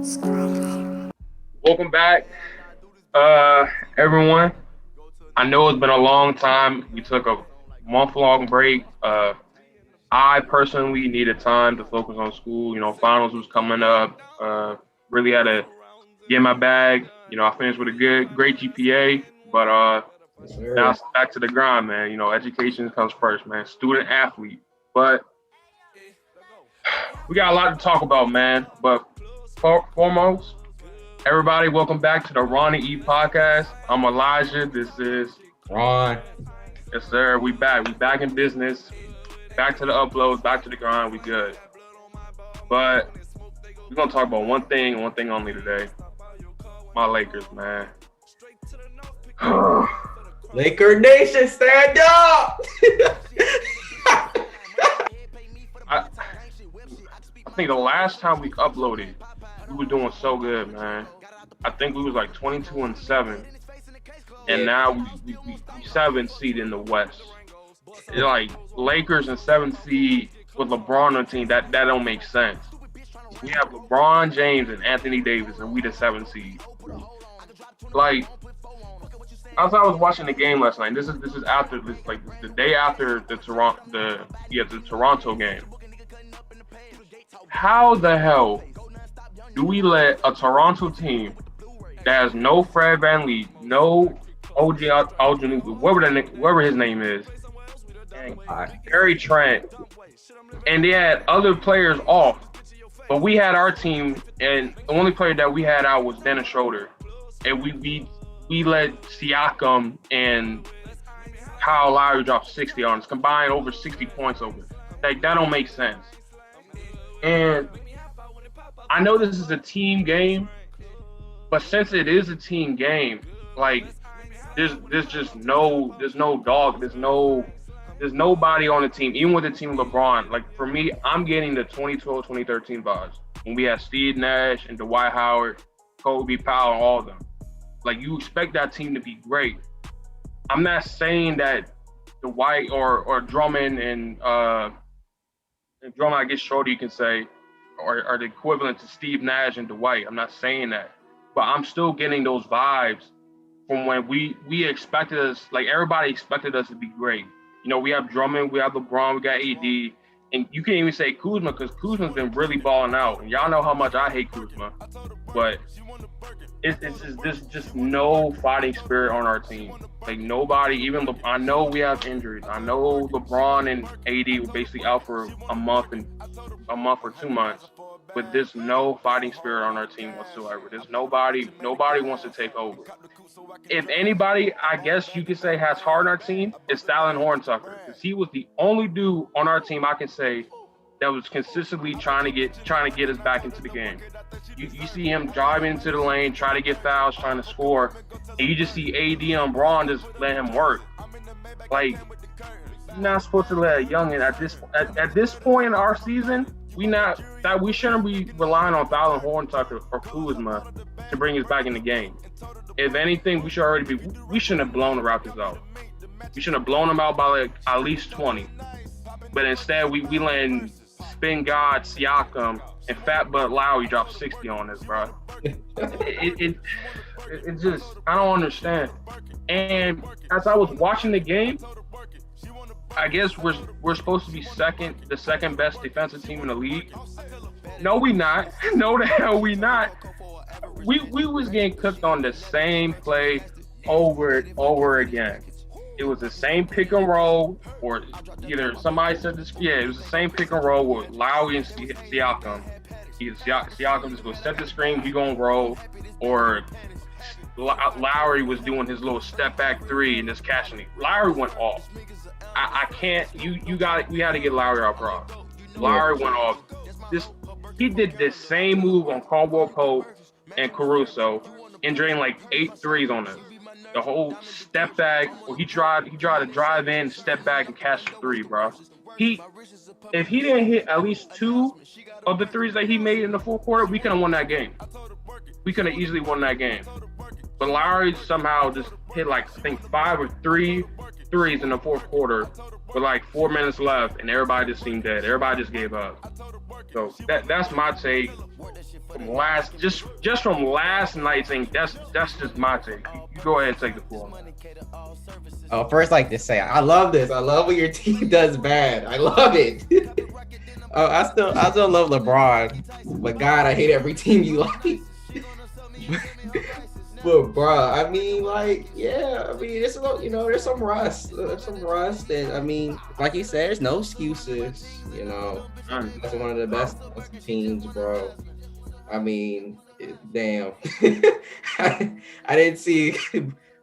Welcome back, everyone. I know it's been a long time. We took a month-long break. I personally needed time to focus on school. Finals was coming up. Really had to get my bag. I finished with a great GPA, but Yes, now sir. it's back to the grind, man. Education comes first, man. Student athlete, but we got a lot to talk about, man. But foremost, everybody, welcome back to the Ronnie E podcast. I'm Elijah. This is Ron. yes, sir. We back. We back in business. Back to the uploads. Back to the grind. We good. But we're gonna talk about one thing and one thing only today. My Lakers, man. Laker Nation, stand up! I, I think the last time we uploaded, we were doing so good, man. I think we was like 22-7, and now we 7 seed in the West. It's like Lakers and 7 seed with LeBron on the team. That don't make sense. We have LeBron James and Anthony Davis, and we the 7 seed. Like, as I was watching the game last night, this is after this the day after the Toronto game. How the hell do we let a Toronto team that has no Fred VanVleet, no OG Algenuku, whatever his name is, and Gary Trent, and they had other players off, but we had our team, and the only player that we had out was Dennis Schroeder, and we let Siakam and Kyle Lowry drop 60 on us, combined over 60 points over. Like, that don't make sense. And I know this is a team game, but since it is a team game, like there's just there's no dog, there's nobody on the team, even with the team LeBron. Like, for me, I'm getting the 2012, 2013 vibes when we had Steve Nash and Dwight Howard, Kobe Powell, and all of them. Like, you expect that team to be great. I'm not saying that Dwight or Drummond and Drummond, I guess Schroeder, you can say, are the equivalent to Steve Nash and Dwight. I'm not saying that, but I'm still getting those vibes from when we expected us, like everybody expected us to be great. We have Drummond, we have LeBron, we got AD, and you can't even say Kuzma because Kuzma's been really balling out, and y'all know how much I hate Kuzma, but there's just no fighting spirit on our team. Like, nobody, I know we have injuries. I know LeBron and AD were basically out for a month or 2 months, but there's no fighting spirit on our team whatsoever. There's nobody wants to take over. If anybody, I guess you could say, has heart on our team, it's Stalin Horntucker, because he was the only dude on our team I can say that was consistently trying to get us back into the game. You see him driving into the lane, trying to get fouls, trying to score, and you just see AD and Braun just let him work. Like, you're not supposed to let a youngin at this point in our season. We shouldn't be relying on Stalin Horntucker or Kuzma to bring us back in the game. If anything, we shouldn't have blown the Raptors out. We shouldn't have blown them out by like at least 20. But instead, we letting Spin God, Siakam, and Fat Butt Lowry drop 60 on us, bro. It just, I don't understand. And as I was watching the game, I guess we're supposed to be the second best defensive team in the league. No, we not. No, the hell we not. We was getting cooked on the same play over and over again. It was the same pick and roll, or either somebody said this. Yeah, it was the same pick and roll with Lowry and Siakam. Siakam just go set the screen, he gonna roll, or Lowry was doing his little step back three and just catching it. Lowry went off. I can't. We had to get Lowry off rock. Lowry went off. He did the same move on Caldwell Pope and Caruso and drained like 8 threes on us. The whole step back, or he tried to drive in, step back, and catch the three, bro. If he didn't hit at least 2 of the threes that he made in the fourth quarter, we could have won that game. We could have easily won that game. But Lowry somehow just hit like, I think 5 or 3 threes in the fourth quarter with like 4 minutes left, and everybody just seemed dead. Everybody just gave up. So that's my take from last just from last night's thing. That's just my take. You go ahead and take the floor. First, like to say, I love this. I love when your team does bad. I love it. I still love LeBron, but God, I hate every team you like. But bro, I mean, like, yeah, I mean, there's there's some rust, and I mean, like you said, there's no excuses. That's one of the best teams, bro. I mean, damn, I didn't see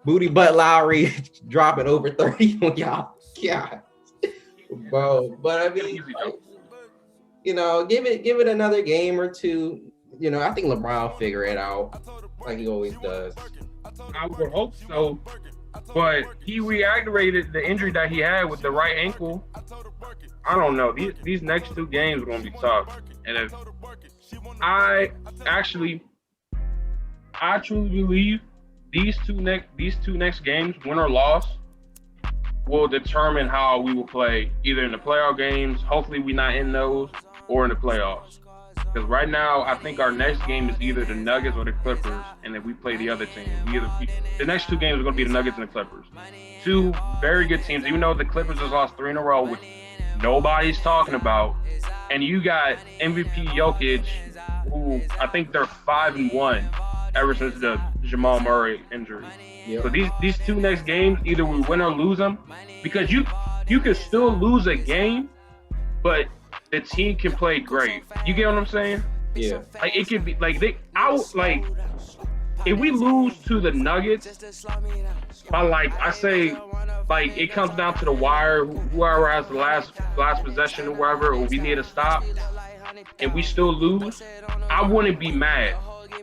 Booty Butt Lowry dropping over 30 on y'all, yeah, bro. But I mean, like, give it another game or two. I think LeBron will figure it out like he always does. I would hope so, but he reactivated the injury that he had with the right ankle. I don't know. These next two games are going to be tough. And if I truly believe these two next games, win or loss, will determine how we will play either in the playoff games. Hopefully we're not in those, or in the playoffs. Because right now, I think our next game is either the Nuggets or the Clippers, and then we play the other team. The next two games are going to be the Nuggets and the Clippers. Two very good teams, even though the Clippers has lost 3 in a row, which nobody's talking about. And you got MVP Jokic, who I think they're 5-1 ever since the Jamal Murray injury. Yep. So these two next games, either we win or lose them, because you can still lose a game, but the team can play great. You get what I'm saying? Yeah. Like it could be like if we lose to the Nuggets by I say it comes down to the wire, whoever has the last possession or wherever, or we need to stop, and we still lose, I wouldn't be mad.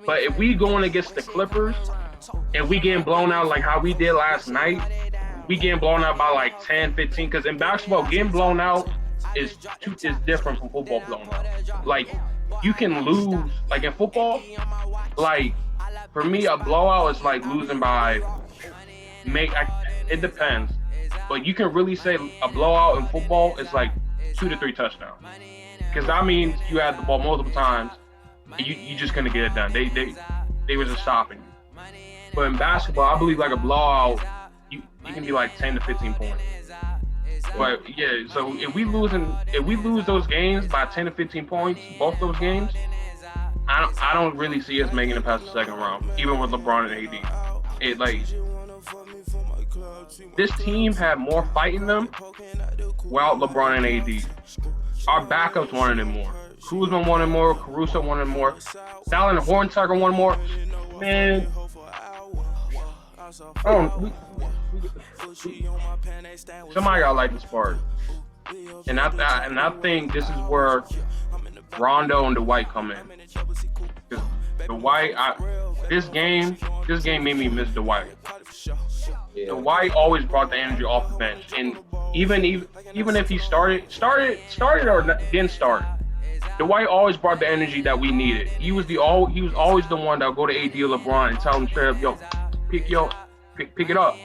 But if we going against the Clippers and we getting blown out like how we did last night, we getting blown out by 10, 15, because in basketball, getting blown out is different from football blown out. You can lose, in football, for me, a blowout is losing by, it depends. But you can really say a blowout in football is 2 to 3 touchdowns. Because that means you had the ball multiple times, and you just couldn't get it done. They were just stopping you. But in basketball, I believe a blowout, you can be 10 to 15 points. But yeah, so if we lose those games by 10 to 15 points, both those games, I don't really see us making it past the second round, even with LeBron and AD. This team had more fight in them without LeBron and AD. Our backups wanted it more. Kuzma wanted more. Caruso wanted more. Dallin Horntucker wanted more. Man, somebody got to light the spark, and I think this is where Rondo and Dwight come in. Because Dwight, this game made me miss Dwight. Yeah. Dwight always brought the energy off the bench, and even if he started or didn't start, Dwight always brought the energy that we needed. He was always the one that would go to AD or LeBron and tell him straight up, yo, pick it up.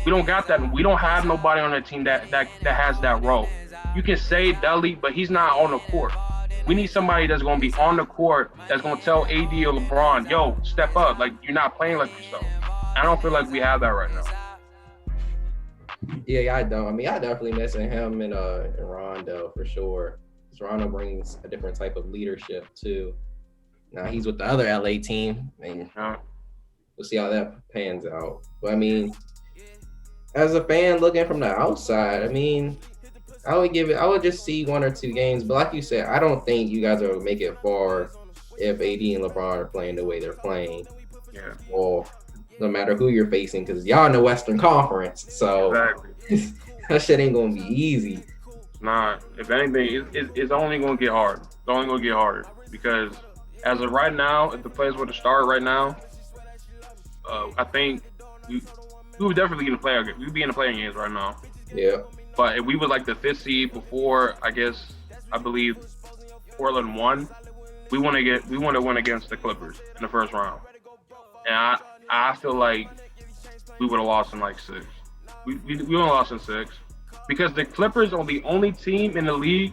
We don't got that. We don't have nobody on the team that has that role. You can say Dudley, but he's not on the court. We need somebody that's going to be on the court that's going to tell AD or LeBron, yo, step up. You're not playing like yourself. I don't feel like we have that right now. Yeah, I don't. I mean, I definitely missing him and Rondo for sure. Because Rondo brings a different type of leadership too. Now he's with the other LA team, and we'll see how that pans out. But I mean, as a fan looking from the outside, I mean, I would just see 1 or 2 games. But like you said, I don't think you guys are make it far if AD and LeBron are playing the way they're playing. Yeah. Or no matter who you're facing, because y'all in the Western Conference, so exactly. That shit ain't gonna be easy. Nah, if anything, it's only gonna get hard. It's only gonna get harder because as of right now, if the players were to start right now, I think we would definitely get in the playoff game. We'd be in the playing games right now. Yeah. But if we were the 5th seed before, I believe Portland won, we want to win against the Clippers in the first round. And I feel like we would have lost in 6. We would have lost in 6 because the Clippers are the only team in the league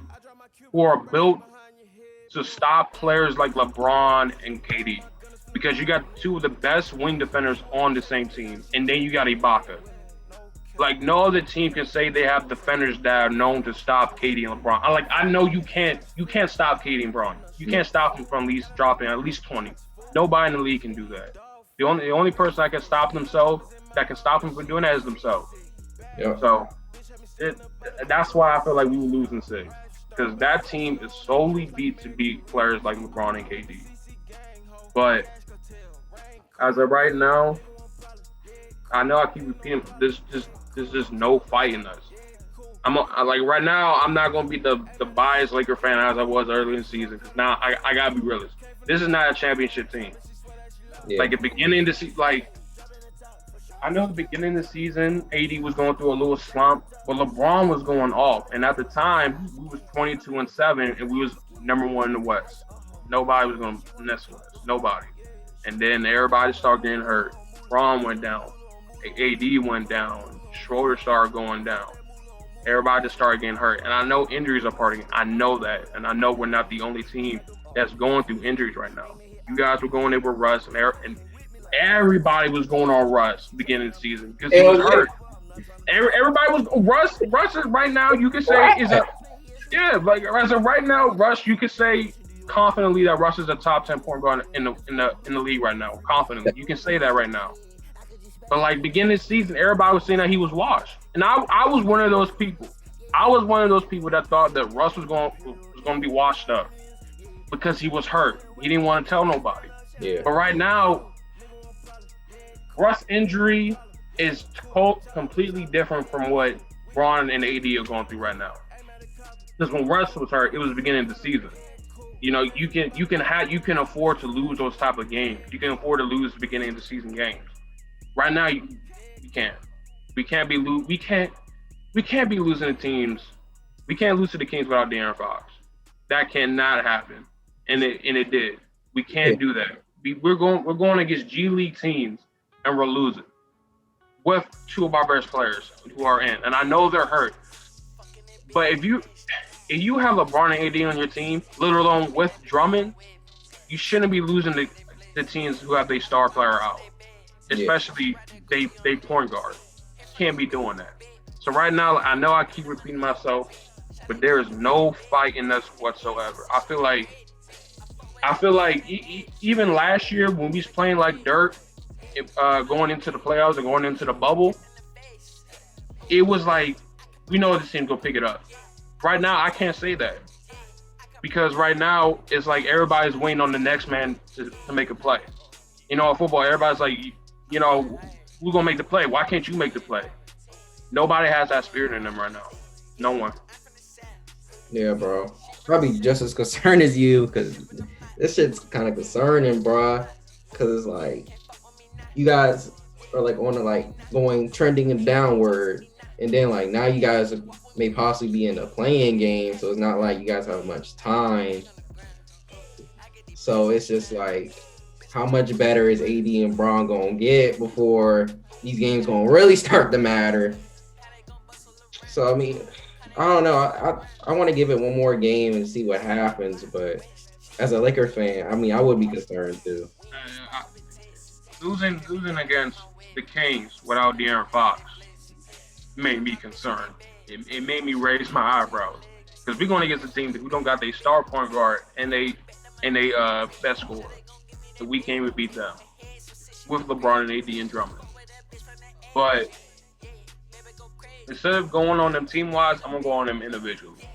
who are built to stop players like LeBron and KD, because you got two of the best wing defenders on the same team, and then you got Ibaka. Like, no other team can say they have defenders that are known to stop KD and LeBron. I know you can't stop KD and LeBron. You can't stop them from at least dropping at least 20. Nobody in the league can do that. The only person that can stop them from doing that is themselves. Yep. So that's why I feel like we were losing 6, because that team is solely beat players like LeBron and KD. But as of right now, I know I keep repeating, there's just no fight in us. Right now, I'm not gonna be the biased Laker fan as I was early in the season, because now I gotta be realist. This is not a championship team. Yeah. Like, at the beginning of the season, I know at the beginning of the season, AD was going through a little slump, but LeBron was going off. And at the time, we was 22-7, and we was number 1 in the West. Nobody was going to mess with us. Nobody. And then everybody started getting hurt. Braun went down. AD went down. Schroeder started going down. Everybody just started getting hurt. And I know injuries are part of it. I know that. And I know we're not the only team that's going through injuries right now. You guys were going there with Russ, and everybody was going on Russ beginning of the season because he was hurt. Everybody was Russ is right now. You can say as of right now, Russ. You can say confidently that Russ is a top 10 point guard in the league right now. Confidently, you can say that right now. But like beginning of the season, everybody was saying that he was washed, and I was one of those people. I was one of those people that thought that Russ was going to be washed up because he was hurt. He didn't want to tell nobody. Yeah. But right now, Russ' injury is completely different from what Braun and AD are going through right now. Because when Russ was hurt, it was the beginning of the season. You know, you can afford to lose those type of games. You can afford to lose the beginning of the season games. Right now, you can't. We can't be losing to teams. We can't lose to the Kings without De'Aaron Fox. That cannot happen, and it did. We can't do that. We're going against G League teams, and we're losing with two of our best players who are in. And I know they're hurt, but if you have LeBron and AD on your team, let alone with Drummond, you shouldn't be losing the teams who have their star player out, especially they point guard. Can't be doing that. So right now, I know I keep repeating myself, but there is no fight in us whatsoever. I feel like even last year when we was playing like dirt, going into the playoffs and going into the bubble, it was like, we know this team's gonna pick it up. Right now, I can't say that, because right now it's like everybody's waiting on the next man to make a play. You know, in football, everybody's like, you know, who's gonna make the play? Why can't you make the play? Nobody has that spirit in them right now. No one. Yeah, bro. Probably just as concerned as you, because this shit's kind of concerning, bro. Because it's like you guys are like on a trending and downward, and then like now you guys may possibly be in a playing game, so it's not like you guys have much time. So it's just like, how much better is AD and Braun gonna get before these games gonna really start to matter? So I mean, I don't know. I want to give it one more game and see what happens, but as a Lakers fan, I mean, I would be concerned too. Losing against the Kings without De'Aaron Fox made me concerned. It made me raise my eyebrows, because we're going against a team who don't got their star point guard and they best scorer. So we can't even beat them with LeBron and AD and Drummond. But instead of going on them team-wise, I'm going to go on them individually.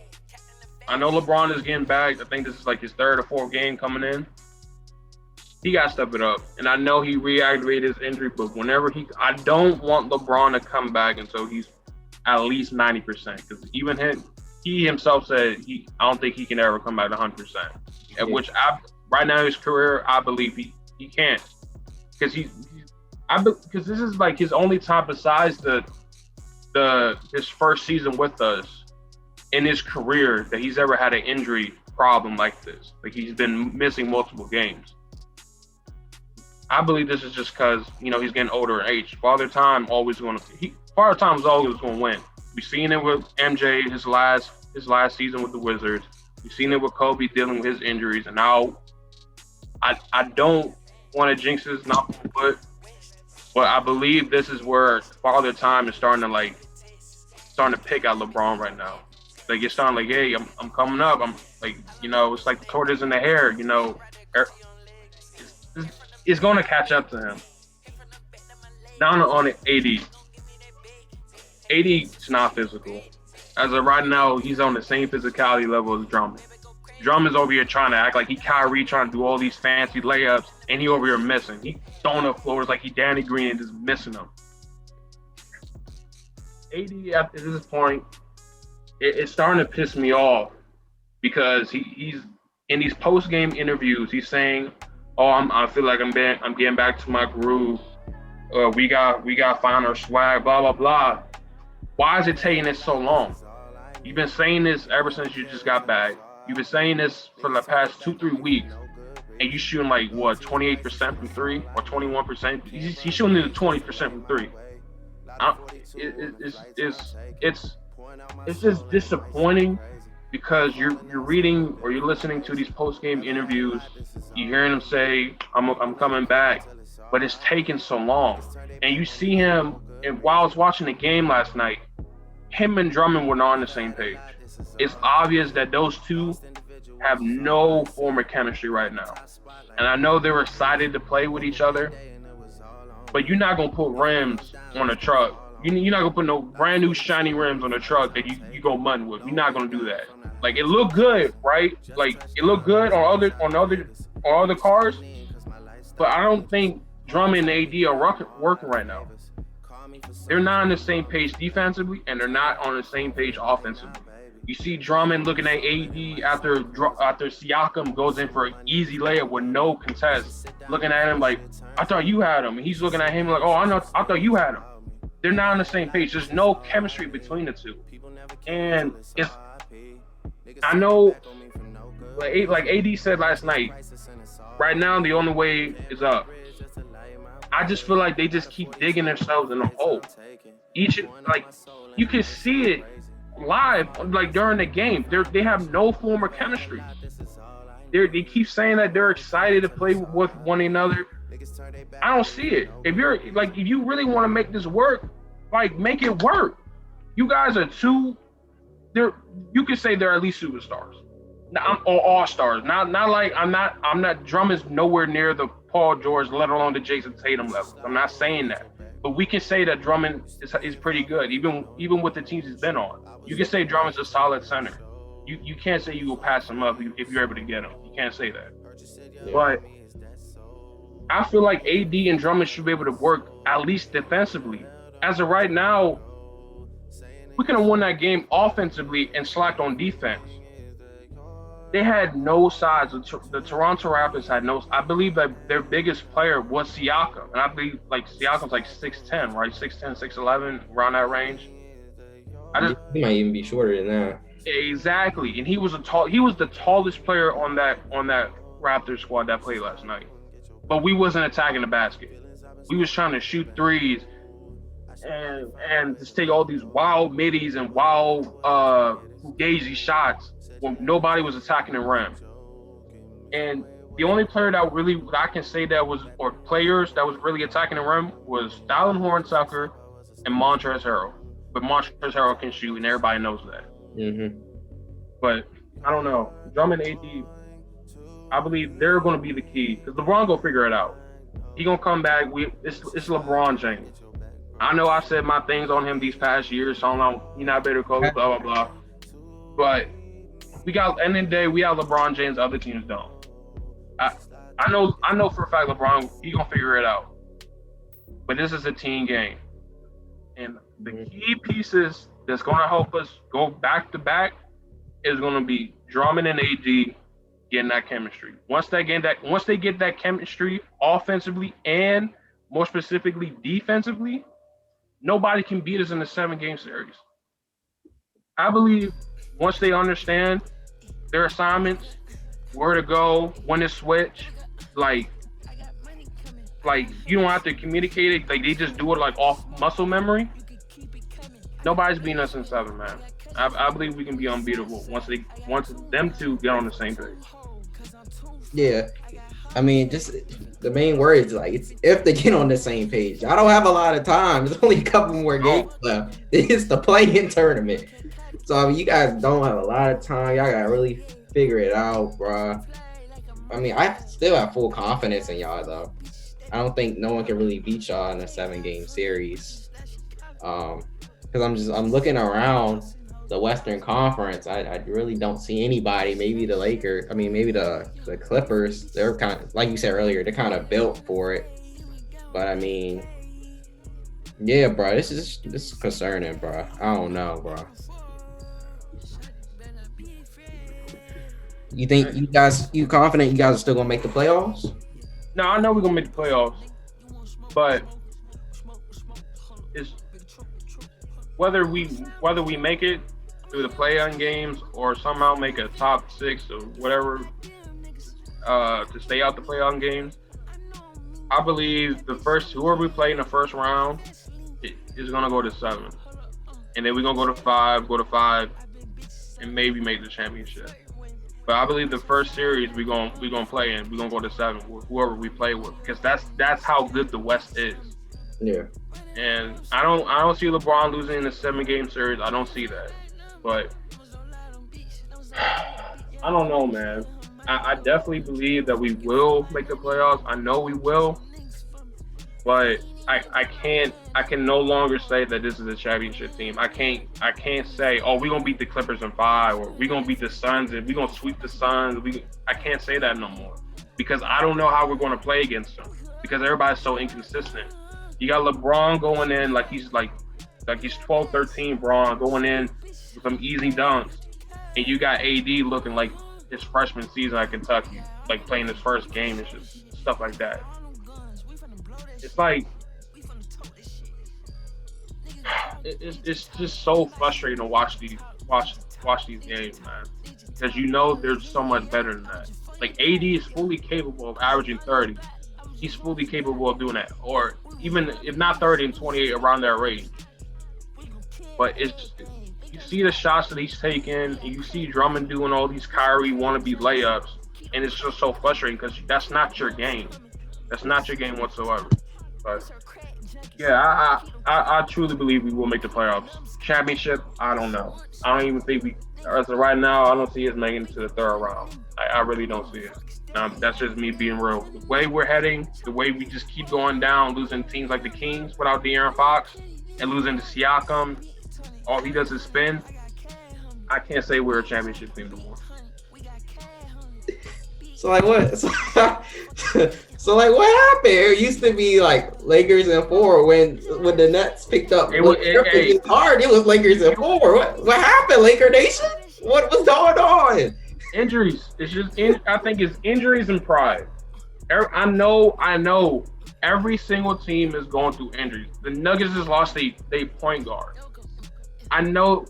I know LeBron is getting back. I think this is like his third or fourth game coming in. He got to step it up. And I know he re-aggravated his injury, but I don't want LeBron to come back until he's at least 90%. Because even he himself said I don't think he can ever come back to 100%. At which right now in his career, I believe he can't. Because this is like his only time besides his first season with us in his career that he's ever had an injury problem like this. Like, he's been missing multiple games. I believe this is just because, you know, he's getting older in age. Father Time is always going to win. We've seen it with MJ his last season with the Wizards. We've seen it with Kobe dealing with his injuries, and now I don't want to jinx this, not but I believe this is where Father Time is starting to pick at LeBron right now. Like it's starting like, hey, I'm coming up. I'm like, it's like the tortoise in the hare. It's going to catch up to him. Down on it, AD. AD's not physical. As of right now, he's on the same physicality level as Drummond. Drummond's over here trying to act like he Kyrie, trying to do all these fancy layups, and he over here missing. He throwing up floors like he Danny Green and just missing them. AD at this point, it's starting to piss me off because he's in these post-game interviews. He's saying, "Oh, I feel like I'm getting back to my groove. We got to find our swag. Blah blah blah." Why is it taking this so long? You've been saying this ever since you just got back. You've been saying this for the past 2-3 weeks, and you shooting like what 28% from three or 21%. He's shooting the 20% from three. It's just disappointing because you're reading or you're listening to these post game interviews. You're hearing him say, "I'm coming back," but it's taking so long. And you see him. And while I was watching the game last night, him and Drummond were not on the same page. It's obvious that those two have no form of chemistry right now. And I know they were excited to play with each other, but you're not going to put rims on a truck. You're not going to put no brand new shiny rims on a truck that you go mud with. You're not going to do that. Like, it looked good, right? Like, it looked good on other cars, but I don't think Drummond and AD are working right now. They're not on the same page defensively, and they're not on the same page offensively. You see Drummond looking at AD after Siakam goes in for an easy layup with no contest, looking at him like, "I thought you had him," and he's looking at him like, "Oh, I thought you had him." They're not on the same page. There's no chemistry between the two, and I know, like AD said last night, right now the only way is up. I just feel like they just keep digging themselves in a hole. You can see it live, like during the game. They have no form of chemistry. They keep saying that they're excited to play with one another. I don't see it. If you really want to make this work, make it work. You guys are you could say they're at least superstars. Or all-stars. Not like I'm not Drummond's nowhere near the Paul George, let alone the Jason Tatum levels. I'm not saying that. But we can say that Drummond is pretty good, even with the teams he's been on. You can say Drummond's a solid center. You can't say you will pass him up if you're able to get him. You can't say that. But I feel like AD and Drummond should be able to work at least defensively. As of right now, we could have won that game offensively and slacked on defense. They had no size. The Toronto Raptors had no. I believe that their biggest player was Siakam, and I believe Siakam's 6'10", right? 6'10", 6'11", around that range. He might even be shorter than that. Exactly, and he was the tallest player on that Raptors squad that played last night. But we wasn't attacking the basket. We was trying to shoot threes and just take all these wild middies and wild fugazi shots when nobody was attacking the rim. And the only player that I can say or players that was really attacking the rim was Dallin Horntucker and Montrezl Harrell. But Montrezl Harrell can shoot, and everybody knows that. Mm-hmm. But I don't know. Drummond and AD, I believe they're going to be the key because LeBron will figure it out. He gonna come back. It's LeBron James. I know I said my things on him these past years, so he's not better coach, blah blah blah. But at the end of the day, we have LeBron James. Other teams don't. I know for a fact LeBron, he gonna figure it out. But this is a team game, and the key pieces that's gonna help us go back to back is gonna be Drummond and AD getting that chemistry. Once they get that chemistry offensively and more specifically defensively, nobody can beat us in the 7-game series. I believe once they understand their assignments, where to go, when to switch, like you don't have to communicate it, they just do it off muscle memory. Nobody's beating us in 7, man. I believe we can be unbeatable once them two get on the same page. Yeah. I mean, just the main word is like it's if they get on the same page. I don't have a lot of time. There's only a couple more games left. It's the play-in tournament. So I mean, you guys don't have a lot of time. Y'all gotta really figure it out, bro. I mean, I still have full confidence in y'all though. I don't think no one can really beat y'all in a 7-game series. Because I'm looking around the Western Conference. I really don't see anybody. Maybe the Lakers. I mean, maybe the Clippers. They're kind of, like you said earlier, they're kind of built for it. But I mean, yeah, bro, this is concerning, bro. I don't know, bro. You think you confident you guys are still gonna make the playoffs? No, I know we're gonna make the playoffs, but it's whether we make it through the play-in games or somehow make a top 6 or whatever to stay out the play-in games. I believe whoever we play in the first round is gonna go to 7, and then we're gonna go to 5, and maybe make the championship. But I believe the first series we're gonna play in, we're gonna go to 7 with whoever we play with, because that's how good the West is. Yeah. And I don't see LeBron losing in a 7-game series. I don't see that. But I don't know, man. I definitely believe that we will make the playoffs. I know we will. But I can no longer say that this is a championship team. I can't say, oh, we're gonna beat the Clippers in 5, or we're gonna beat the Suns and we're gonna sweep the Suns. I can't say that no more, because I don't know how we're gonna play against them, because everybody's so inconsistent. You got LeBron going in like he's 12, 13 Braun going in with some easy dunks, and you got AD looking like his freshman season at Kentucky, like playing his first game and just stuff like that. It's like it's just so frustrating to watch these games, man, because you know there's so much better than that. Like AD is fully capable of averaging 30. He's fully capable of doing that, or even if not 30 and 28, around that range. But you see the shots that he's taking, and you see Drummond doing all these Kyrie wannabe layups, and it's just so frustrating because that's not your game. That's not your game whatsoever. But yeah, I truly believe we will make the playoffs. Championship, I don't know. I don't even think as of right now, I don't see us making it to the 3rd round. I really don't see it. That's just me being real. The way we're heading, the way we just keep going down, losing teams like the Kings without De'Aaron Fox, and losing to Siakam, all he does is spin. I can't say we're a championship team no more. So like what? So like what happened? It used to be like Lakers in 4 when the Nets picked up. It was hard. It was Lakers in 4. What happened, Laker Nation? What was going on? Injuries. It's just I think it's injuries and pride. I know. Every single team is going through injuries. The Nuggets has lost they point guard. I know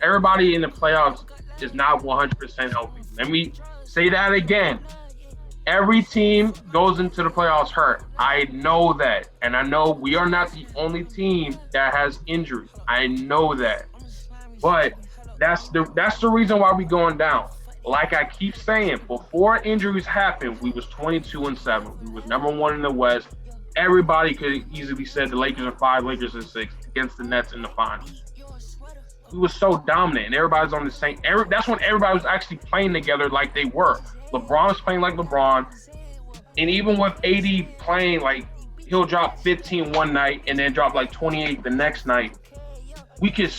everybody in the playoffs is not 100% healthy. Let me say that again. Every team goes into the playoffs hurt. I know that. And I know we are not the only team that has injuries. I know that. But that's the reason why we're going down. Like I keep saying, before injuries happened, we was 22-7. We was number 1 in the West. Everybody could easily said the Lakers are 5, Lakers are 6 against the Nets in the finals. We was so dominant, and everybody's on the same. That's when everybody was actually playing together like they were. LeBron was playing like LeBron, and even with AD playing, like he'll drop 15 one night and then drop like 28 the next night. I could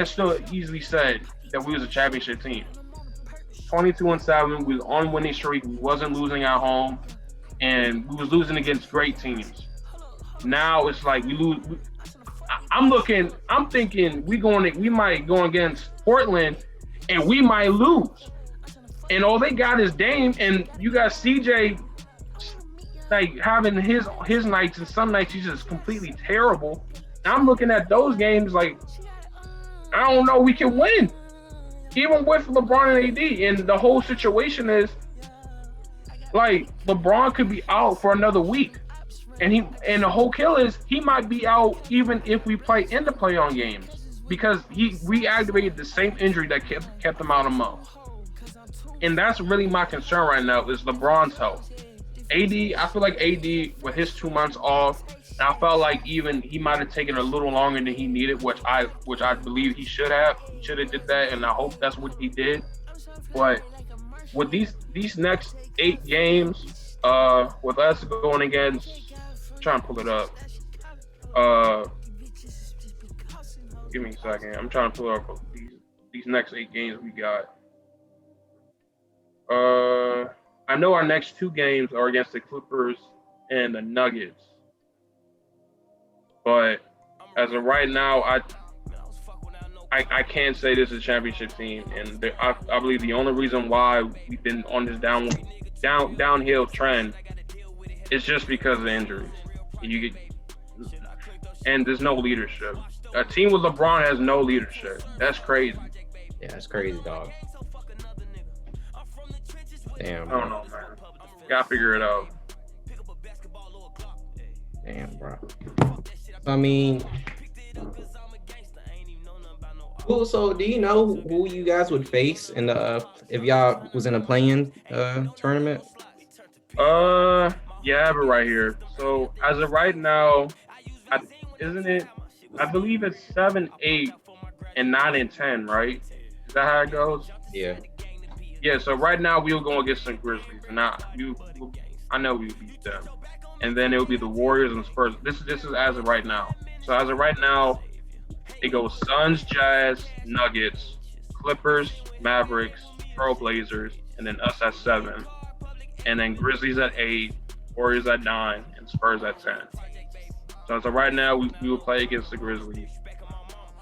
still easily say that we was a championship team. 22-7, we was on winning streak. We wasn't losing at home, and we was losing against great teams. Now it's like we lose. I'm thinking we might go against Portland, and we might lose. And all they got is Dame, and you got CJ like having his nights, and some nights he's just completely terrible. And I'm looking at those games like I don't know we can win, even with LeBron and AD. And the whole situation is like LeBron could be out for another week. And the whole kill is he might be out even if we play in the play-on games. because he reactivated the same injury that kept him out a month. And that's really my concern right now is LeBron's health. AD, I feel like AD with his 2 months off, and I felt like even he might have taken a little longer than he needed, which I believe he should have. He should have did that, and I hope that's what he did. But with these next 8 games, with us going against, I'm trying to pull it up. Give me a second. I'm trying to pull up these next 8 games we got. I know our next 2 games are against the Clippers and the Nuggets. But as of right now, I can't say this is a championship team, and I believe the only reason why we've been on this downhill trend is just because of injuries. And there's no leadership. A team with LeBron has no leadership. That's crazy. Yeah, that's crazy, dog. Damn. I don't know, man. Gotta figure it out. Damn, bro. I mean, so do you know who you guys would face in the if y'all was in a play-in tournament? Yeah, I have it right here. So as of right now, I believe it's 7, 8, and 9 and 10, right? Is that how it goes? Yeah. Yeah, so right now we will go against some Grizzlies, and I know we will beat them. And then it will be the Warriors and Spurs. This is as of right now. So as of right now, it goes Suns, Jazz, Nuggets, Clippers, Mavericks, Trailblazers, and then us at 7. And then Grizzlies at 8, Warriors at 9, and Spurs at 10. So as of right now, we will play against the Grizzlies.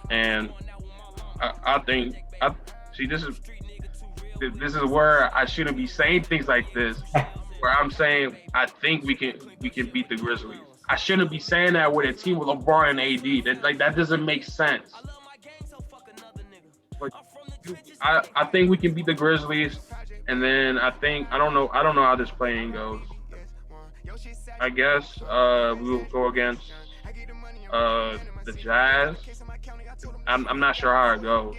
And I think this is where I shouldn't be saying things like this, where I'm saying I think we can beat the Grizzlies. I shouldn't be saying that with a team with LeBron and AD. That doesn't make sense. Like, I think we can beat the Grizzlies, and then I don't know how this playing goes. I guess we will go against the Jazz. I'm not sure how it goes.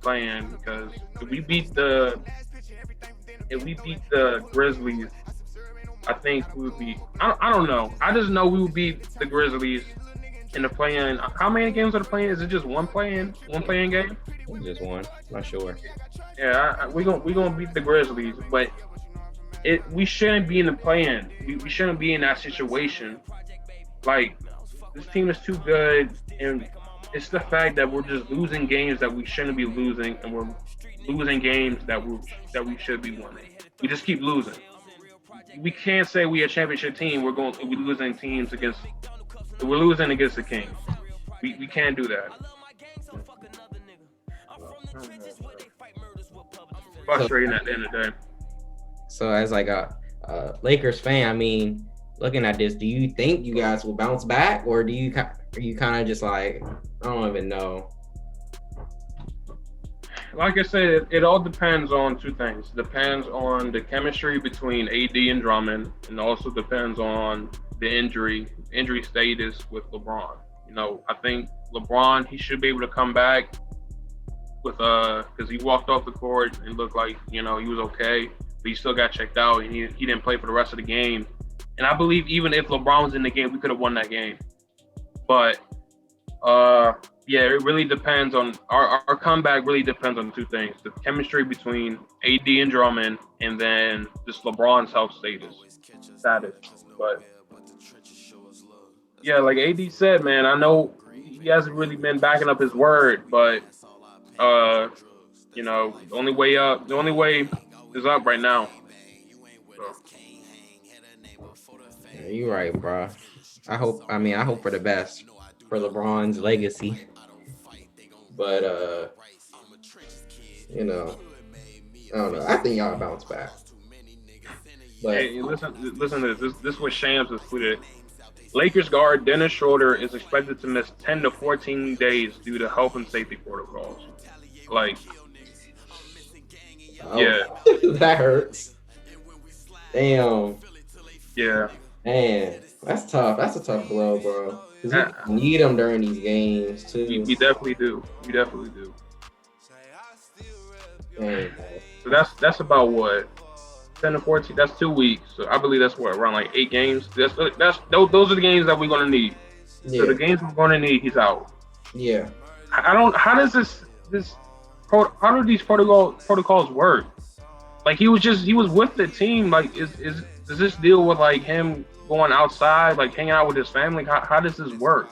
Playing because if we beat the Grizzlies, I think we would be. I don't know. I just know we would beat the Grizzlies in the play-in. How many games are the play-in? Is it just one play-in game? Just one. Not sure. Yeah, we gonna beat the Grizzlies, but we shouldn't be in the play-in. We shouldn't be in that situation. Like, this team is too good, and it's the fact that we're just losing games that we shouldn't be losing, and we're losing games that we should be winning. We just keep losing. We can't say we're a championship team. We're losing against the Kings. We can't do that. Frustrating at the end of the day. So as like a Lakers fan, I mean, looking at this, do you think you guys will bounce back, or are you kind of just like, I don't even know? Like I said, it all depends on 2 things. Depends on the chemistry between AD and Drummond, and also depends on the injury status with LeBron. You know, I think LeBron, he should be able to come back with because he walked off the court and looked like, you know, he was okay, but he still got checked out, and he didn't play for the rest of the game. And I believe even if LeBron was in the game, we could have won that game. But yeah, it really depends on our comeback. Really depends on 2 things: the chemistry between AD and Drummond, and then just LeBron's health status. But yeah, like AD said, man, I know he hasn't really been backing up his word, but you know, the only way is up right now. So. Yeah, you're right, bro. I hope for the best for LeBron's legacy. But you know, I don't know. I think y'all bounce back. But hey, listen to this. This is what Shams has tweeted. Lakers guard Dennis Schroeder is expected to miss 10 to 14 days due to health and safety protocols. Like, that hurts. Damn. Yeah. Man. That's tough. That's a tough blow, bro. Because Uh, you need them during these games too. we definitely do. We definitely do. Dang, So that's about what 10 to 14. That's 2 weeks. So I believe that's what around like 8 games. Those are the games that we're gonna need. So yeah, the games we're gonna need, he's out. yeah. I don't. How does how do these protocols work? Like he was with the team. Like does this deal with like him going outside, like hanging out with his family? How does this work?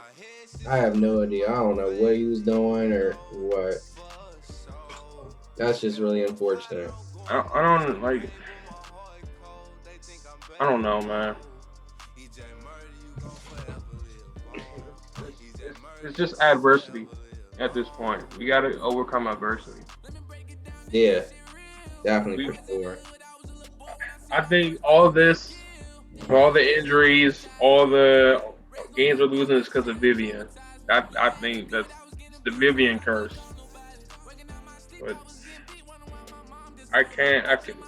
I have no idea. I don't know what he was doing or what. That's just really unfortunate. I don't like. I don't know, man. It's just adversity at this point. We got to overcome adversity. Yeah, definitely for sure. I think all this, all the injuries, all the games we're losing is because of Vivian. I think that's the Vivian curse. But I can't.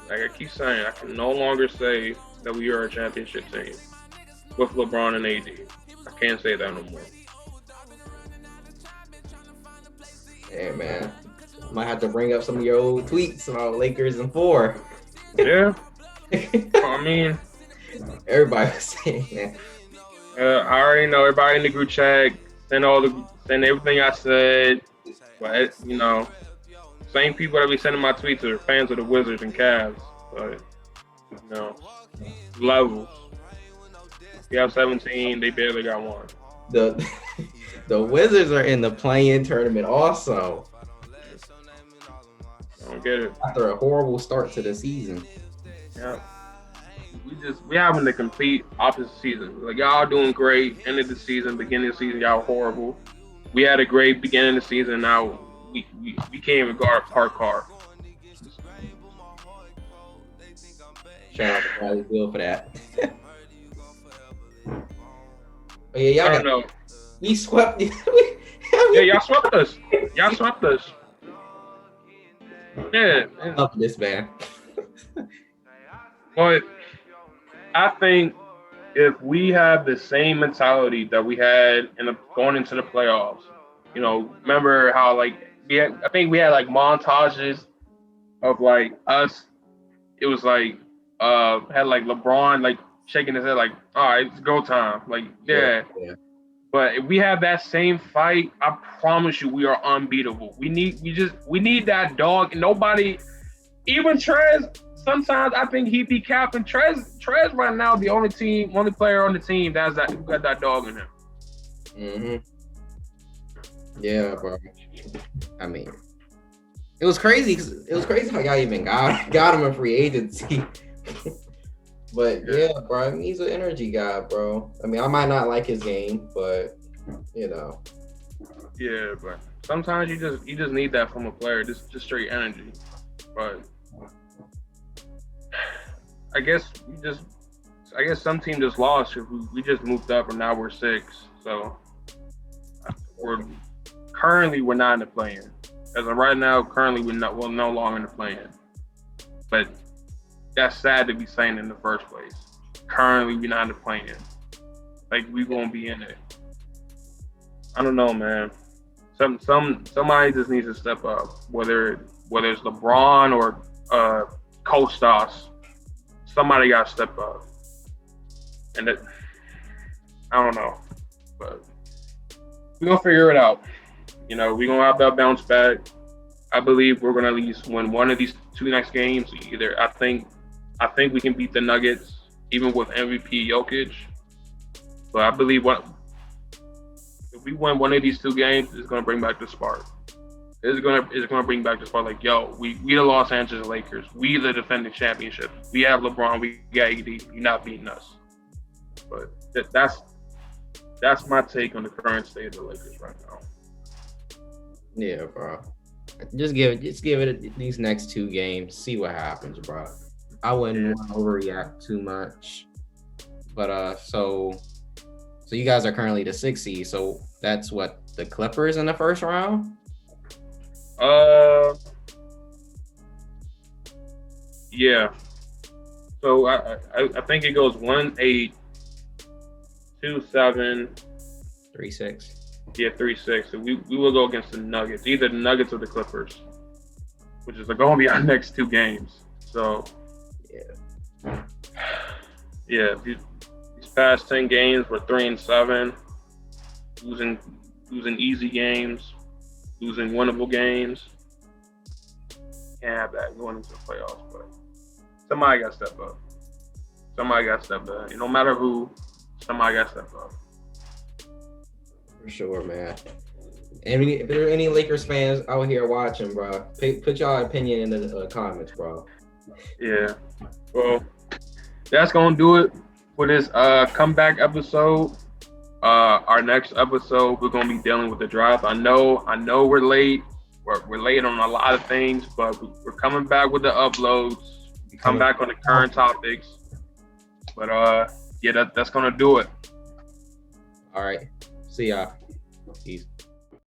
Like I keep saying, I can no longer say that we are a championship team with LeBron and AD. I can't say that no more. Yeah, man. Might have to bring up some of your old tweets about Lakers in 4. Yeah, I mean, Everybody was saying that. I already know everybody in the group chat send everything I said. But same people that be sending my tweets are fans of the Wizards and Cavs. But levels. We have 17. They barely got one. The the Wizards are in the play-in tournament also. I don't get it. After a horrible start to the season. Yeah. We having the complete opposite season. Like y'all doing great, end of the season, beginning of the season, y'all horrible. We had a great beginning of the season. Now we can't even guard a park car. Shout out to Bradley Beal for that. But yeah, I don't know. We swept. Yeah, y'all swept us. Y'all swept us. Yeah. Up this man. But I think if we have the same mentality that we had going into the playoffs, remember how like I think we had like montages of like us. It was like had like LeBron like shaking his head like, all right, it's go time. Like yeah. But if we have that same fight, I promise you we are unbeatable. We need that dog. Nobody, even Trez. Sometimes I think he be capping. Trez right now the only player on the team who got that dog in him. Yeah, bro. I mean, it was crazy how y'all even got him in free agency. But yeah, bro, I mean, he's an energy guy, bro. I mean, I might not like his game, but Yeah, but sometimes you just need that from a player, just straight energy. But I guess some team just lost. We just moved up, and now we're 6. So we're not in the play-in. As of right now, currently we're no longer in the play-in. But that's sad to be saying in the first place. Currently we're not in the play-in. Like we gonna be in it. I don't know, man. Somebody just needs to step up. Whether it's LeBron or Kostas. Somebody got to step up. And I don't know. But we're going to figure it out. We're going to have that bounce back. I believe we're going to at least win one of these 2 next games. Either I think we can beat the Nuggets, even with MVP Jokic. But I believe if we win one of these 2 games, it's going to bring back the spark. It's gonna bring back the spark. Like, yo, we the Los Angeles Lakers. We the defending championship. We have LeBron. We got AD. You're not beating us. But that's my take on the current state of the Lakers right now. Yeah, bro. Just give it these next 2 games. See what happens, bro. I wouldn't want to overreact too much. But so you guys are currently the 6th seed. So that's what, the Clippers in the first round? Yeah. So I think it goes 1-8, 2-7. 3-6. Yeah, 3-6. So we will go against the Nuggets, either the Nuggets or the Clippers, which is going to be our next 2 games. So, yeah. These past 10 games, we're 3-7, losing easy games, losing winnable games. Can't have that going into the playoffs, but somebody got to step up. Somebody got to step up. No matter who, somebody got to step up. For sure, man. And if there are any Lakers fans out here watching, bro, put y'all opinion in the comments, bro. Yeah. Well, that's gonna do it for this comeback episode. Our next episode, we're gonna be dealing with the draft. I know we're late. We're late on a lot of things, but we're coming back with the uploads. Come back on the current topics. But yeah, that's gonna do it. All right. See y'all. Peace.